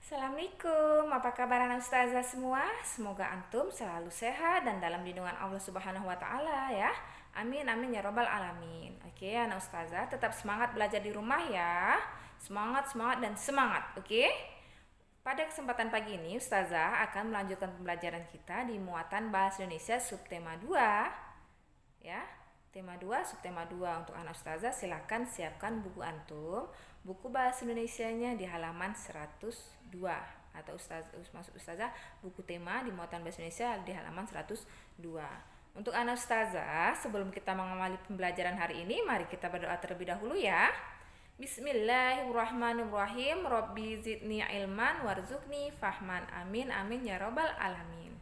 Assalamualaikum, apa kabar anak ustazah semua? Semoga antum selalu sehat dan dalam lindungan Allah Subhanahu wa taala ya. Amin amin ya robbal alamin. Oke, anak ustazah tetap semangat belajar di rumah ya. Semangat, semangat dan semangat, oke? Pada kesempatan pagi ini ustazah akan melanjutkan pembelajaran kita di muatan bahasa Indonesia subtema 2 ya. Tema 2, subtema 2 untuk anak ustazah silakan siapkan buku antum, buku bahasa Indonesianya di halaman 102 atau maksud ustazah buku tema di muatan bahasa Indonesia di halaman 102. Untuk anak ustazah, sebelum kita mengawali pembelajaran hari ini, mari kita berdoa terlebih dahulu ya. Bismillahirrahmanirrahim. Robbi zidni ilman warzuqni fahman. Amin amin ya robbal alamin.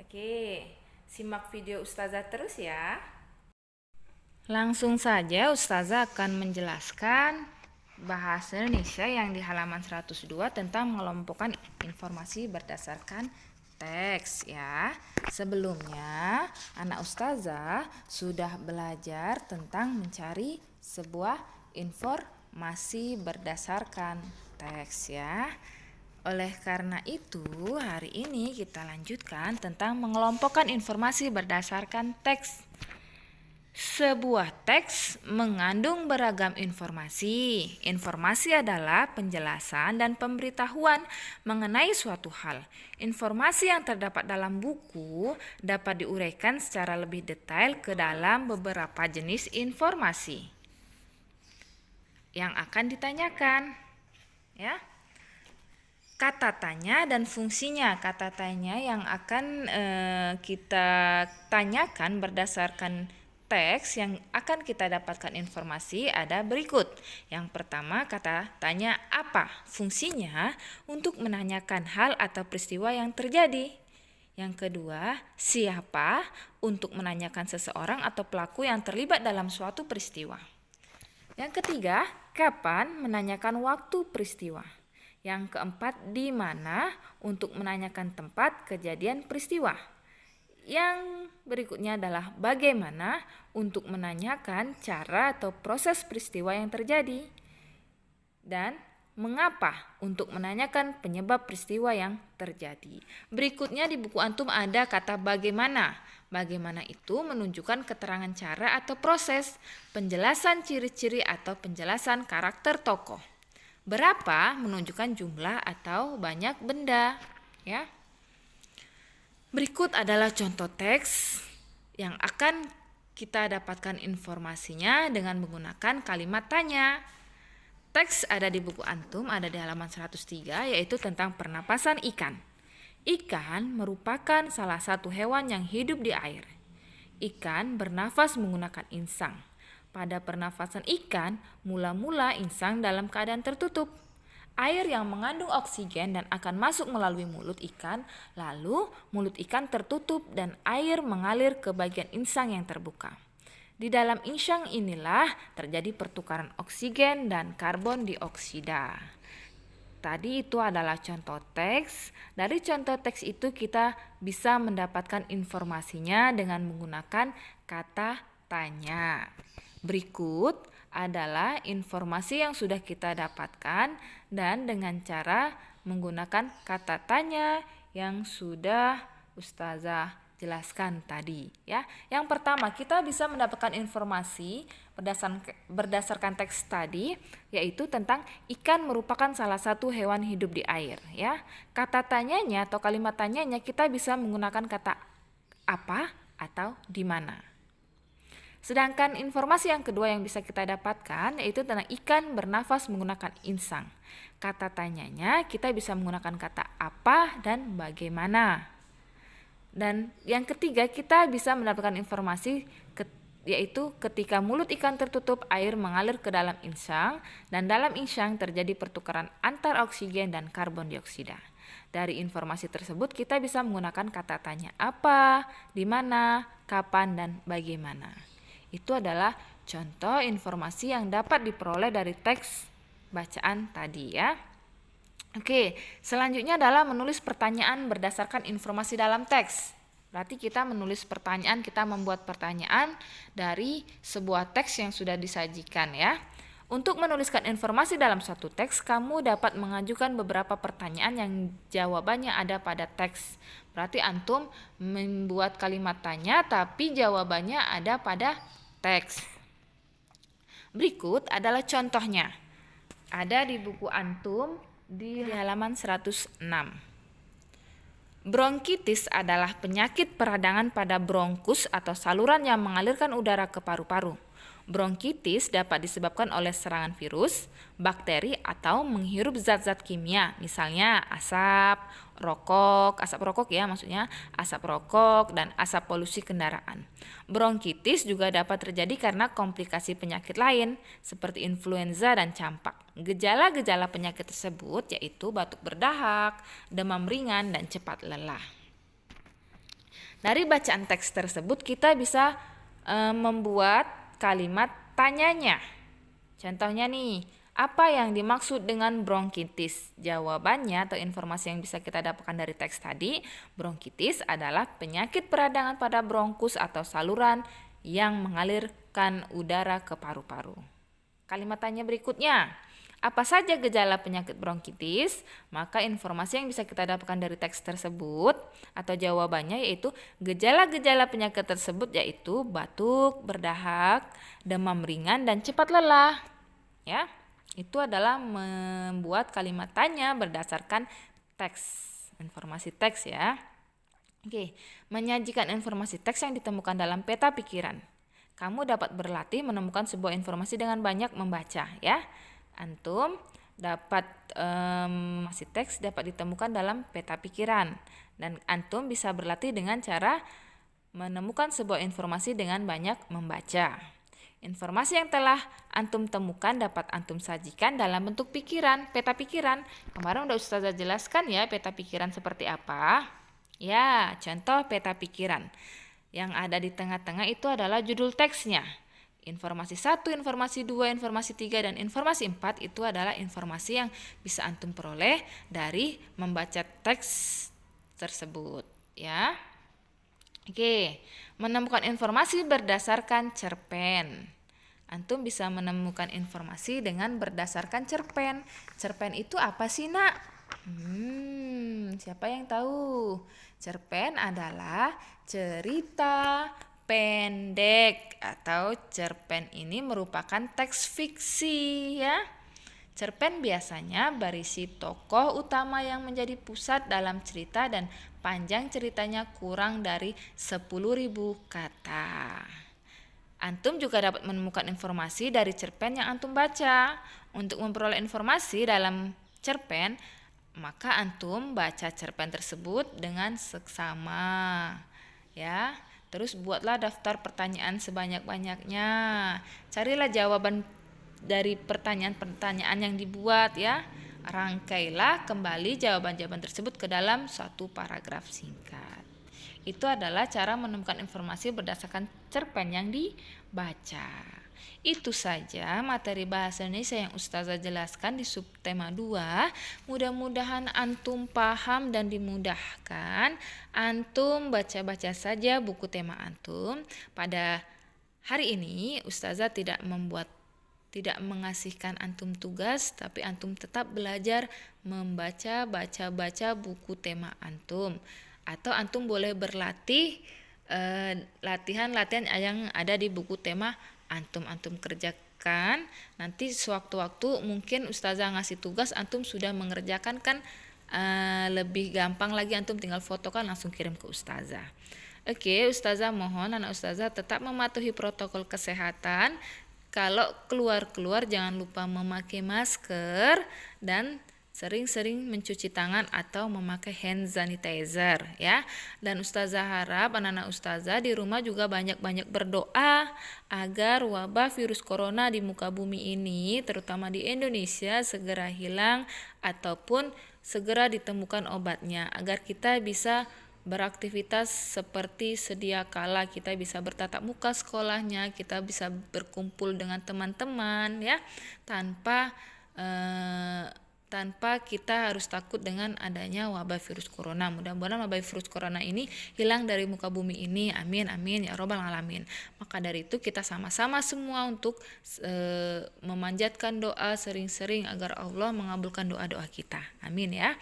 Oke, simak video ustazah terus ya. Langsung saja ustazah akan menjelaskan bahasa Indonesia yang di halaman 102 tentang mengelompokkan informasi berdasarkan teks ya. Sebelumnya anak ustazah sudah belajar tentang mencari sebuah informasi berdasarkan teks ya. Oleh karena itu, hari ini kita lanjutkan tentang mengelompokkan informasi berdasarkan teks. Sebuah teks mengandung beragam informasi. Informasi adalah penjelasan dan pemberitahuan mengenai suatu hal. Informasi yang terdapat dalam buku dapat diuraikan secara lebih detail ke dalam beberapa jenis informasi yang akan ditanyakan. Ya. Kata tanya dan fungsinya. Kata tanya yang akan kita tanyakan berdasarkan teks yang akan kita dapatkan informasi ada berikut. Yang pertama, kata tanya apa? Fungsinya untuk menanyakan hal atau peristiwa yang terjadi. Yang kedua, siapa? Untuk menanyakan seseorang atau pelaku yang terlibat dalam suatu peristiwa. Yang ketiga, kapan? Menanyakan waktu peristiwa. Yang keempat, di mana? Untuk menanyakan tempat kejadian peristiwa. Yang berikutnya adalah bagaimana, untuk menanyakan cara atau proses peristiwa yang terjadi. Dan mengapa, untuk menanyakan penyebab peristiwa yang terjadi. Berikutnya di buku antum ada kata bagaimana. Bagaimana itu menunjukkan keterangan cara atau proses, penjelasan ciri-ciri atau penjelasan karakter tokoh. Berapa menunjukkan jumlah atau banyak benda, ya. Berikut adalah contoh teks yang akan kita dapatkan informasinya dengan menggunakan kalimat tanya. Teks ada di buku antum, ada di halaman 103, yaitu tentang pernapasan ikan. Ikan merupakan salah satu hewan yang hidup di air. Ikan bernafas menggunakan insang. Pada pernafasan ikan, mula-mula insang dalam keadaan tertutup. Air yang mengandung oksigen dan akan masuk melalui mulut ikan, lalu mulut ikan tertutup dan air mengalir ke bagian insang yang terbuka. Di dalam insang inilah terjadi pertukaran oksigen dan karbon dioksida. Tadi itu adalah contoh teks. Dari contoh teks itu kita bisa mendapatkan informasinya dengan menggunakan kata tanya. Berikut adalah informasi yang sudah kita dapatkan dan dengan cara menggunakan kata tanya yang sudah ustazah jelaskan tadi ya. Yang pertama, kita bisa mendapatkan informasi berdasarkan teks tadi, yaitu tentang ikan merupakan salah satu hewan hidup di air ya. Kata tanyanya atau kalimat tanyanya kita bisa menggunakan kata apa atau di mana. Sedangkan informasi yang kedua yang bisa kita dapatkan yaitu tentang ikan bernafas menggunakan insang. Kata tanyanya kita bisa menggunakan kata apa dan bagaimana. Dan yang ketiga kita bisa mendapatkan informasi yaitu ketika mulut ikan tertutup, air mengalir ke dalam insang dan dalam insang terjadi pertukaran antar oksigen dan karbon dioksida. Dari informasi tersebut kita bisa menggunakan kata tanya apa, di mana, kapan, dan bagaimana. Itu adalah contoh informasi yang dapat diperoleh dari teks bacaan tadi ya. Oke, selanjutnya adalah menulis pertanyaan berdasarkan informasi dalam teks. Berarti kita menulis pertanyaan, kita membuat pertanyaan dari sebuah teks yang sudah disajikan ya. Untuk menuliskan informasi dalam suatu teks, kamu dapat mengajukan beberapa pertanyaan yang jawabannya ada pada teks. Berarti antum membuat kalimat tanya tapi jawabannya ada pada teks. Berikut adalah contohnya. Ada di buku antum di halaman 106. Bronkitis adalah penyakit peradangan pada bronkus atau saluran yang mengalirkan udara ke paru-paru. Bronkitis dapat disebabkan oleh serangan virus, bakteri, atau menghirup zat-zat kimia, misalnya asap rokok ya maksudnya, asap rokok dan asap polusi kendaraan. Bronkitis juga dapat terjadi karena komplikasi penyakit lain seperti influenza dan campak. Gejala-gejala penyakit tersebut yaitu batuk berdahak, demam ringan, dan cepat lelah. Dari bacaan teks tersebut kita bisa membuat kalimat tanyanya. Contohnya nih, apa yang dimaksud dengan bronkitis? Jawabannya atau informasi yang bisa kita dapatkan dari teks tadi, bronkitis adalah penyakit peradangan pada bronkus atau saluran yang mengalirkan udara ke paru-paru. Kalimat tanya berikutnya, apa saja gejala penyakit bronkitis? Maka informasi yang bisa kita dapatkan dari teks tersebut atau jawabannya yaitu gejala-gejala penyakit tersebut yaitu batuk, berdahak, demam ringan, dan cepat lelah. Ya, itu adalah membuat kalimat tanya berdasarkan teks, informasi teks ya. Oke, menyajikan informasi teks yang ditemukan dalam peta pikiran. Kamu dapat berlatih menemukan sebuah informasi dengan banyak membaca ya. Antum dapat informasi teks dapat ditemukan dalam peta pikiran dan antum bisa berlatih dengan cara menemukan sebuah informasi dengan banyak membaca. Informasi yang telah antum temukan dapat antum sajikan dalam bentuk pikiran, peta pikiran. Kemarin udah Ustazah jelaskan ya peta pikiran seperti apa. Ya, contoh peta pikiran. Yang ada di tengah-tengah itu adalah judul teksnya. Informasi 1, informasi 2, informasi 3, dan informasi 4 itu adalah informasi yang bisa antum peroleh dari membaca teks tersebut ya. Oke, menemukan informasi berdasarkan cerpen. Antum bisa menemukan informasi dengan berdasarkan cerpen. Cerpen itu apa sih, Nak? Siapa yang tahu? Cerpen adalah cerita pendek atau cerpen ini merupakan teks fiksi ya. Cerpen biasanya berisi tokoh utama yang menjadi pusat dalam cerita dan panjang ceritanya kurang dari 10.000 kata. Antum juga dapat menemukan informasi dari cerpen yang antum baca. Untuk memperoleh informasi dalam cerpen, maka antum baca cerpen tersebut dengan seksama ya. Terus buatlah daftar pertanyaan sebanyak-banyaknya. Carilah jawaban dari pertanyaan-pertanyaan yang dibuat ya. Rangkailah kembali jawaban-jawaban tersebut ke dalam suatu paragraf singkat. Itu adalah cara menemukan informasi berdasarkan cerpen yang dibaca. Itu saja materi bahasa Indonesia yang Ustazah jelaskan di subtema 2. Mudah-mudahan antum paham dan dimudahkan. Antum baca-baca saja buku tema antum. Pada hari ini Ustazah tidak mengasihkan antum tugas, tapi antum tetap belajar membaca, baca-baca buku tema antum. Atau antum boleh berlatih latihan-latihan yang ada di buku tema antum kerjakan. Nanti sewaktu-waktu mungkin Ustazah ngasih tugas antum sudah mengerjakan kan, lebih gampang lagi antum tinggal fotokan langsung kirim ke Ustazah. Oke, Ustazah mohon anak Ustazah tetap mematuhi protokol kesehatan. Kalau keluar-keluar jangan lupa memakai masker dan sering-sering mencuci tangan atau memakai hand sanitizer ya. Dan Ustazah harap anak-anak Ustazah di rumah juga banyak-banyak berdoa agar wabah virus corona di muka bumi ini, terutama di Indonesia, segera hilang ataupun segera ditemukan obatnya, agar kita bisa beraktivitas seperti sedia kala, kita bisa bertatap muka sekolahnya, kita bisa berkumpul dengan teman-teman ya, tanpa tanpa kita harus takut dengan adanya wabah virus corona. Mudah-mudahan wabah virus corona ini hilang dari muka bumi ini. Amin amin ya robbal alamin. Maka dari itu kita sama-sama semua untuk memanjatkan doa sering-sering agar Allah mengabulkan doa-doa kita. Amin ya.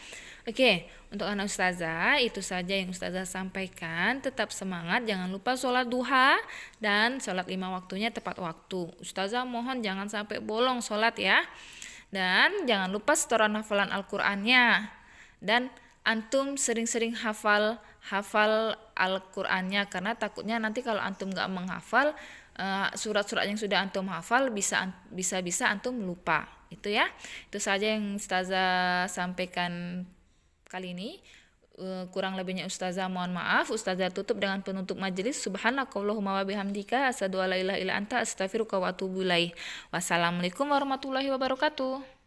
Oke, untuk anak ustazah itu saja yang ustazah sampaikan. Tetap semangat, jangan lupa sholat duha dan sholat 5 waktunya tepat waktu. Ustazah mohon jangan sampai bolong sholat ya. Dan jangan lupa setoran hafalan Al-Qur'annya. Dan antum sering-sering hafal Al-Qur'annya, karena takutnya nanti kalau antum gak menghafal surat-surat yang sudah antum hafal bisa antum lupa. Itu ya. Itu saja yang ustazah sampaikan kali ini. Kurang lebihnya ustazah mohon maaf. Ustazah tutup dengan penutup majelis. Subhanakallahumma wa bihamdika asyhadu an la ilaha illa anta astaghfiruka wa atubu ilaik. Wassalamualaikum warahmatullahi wabarakatuh.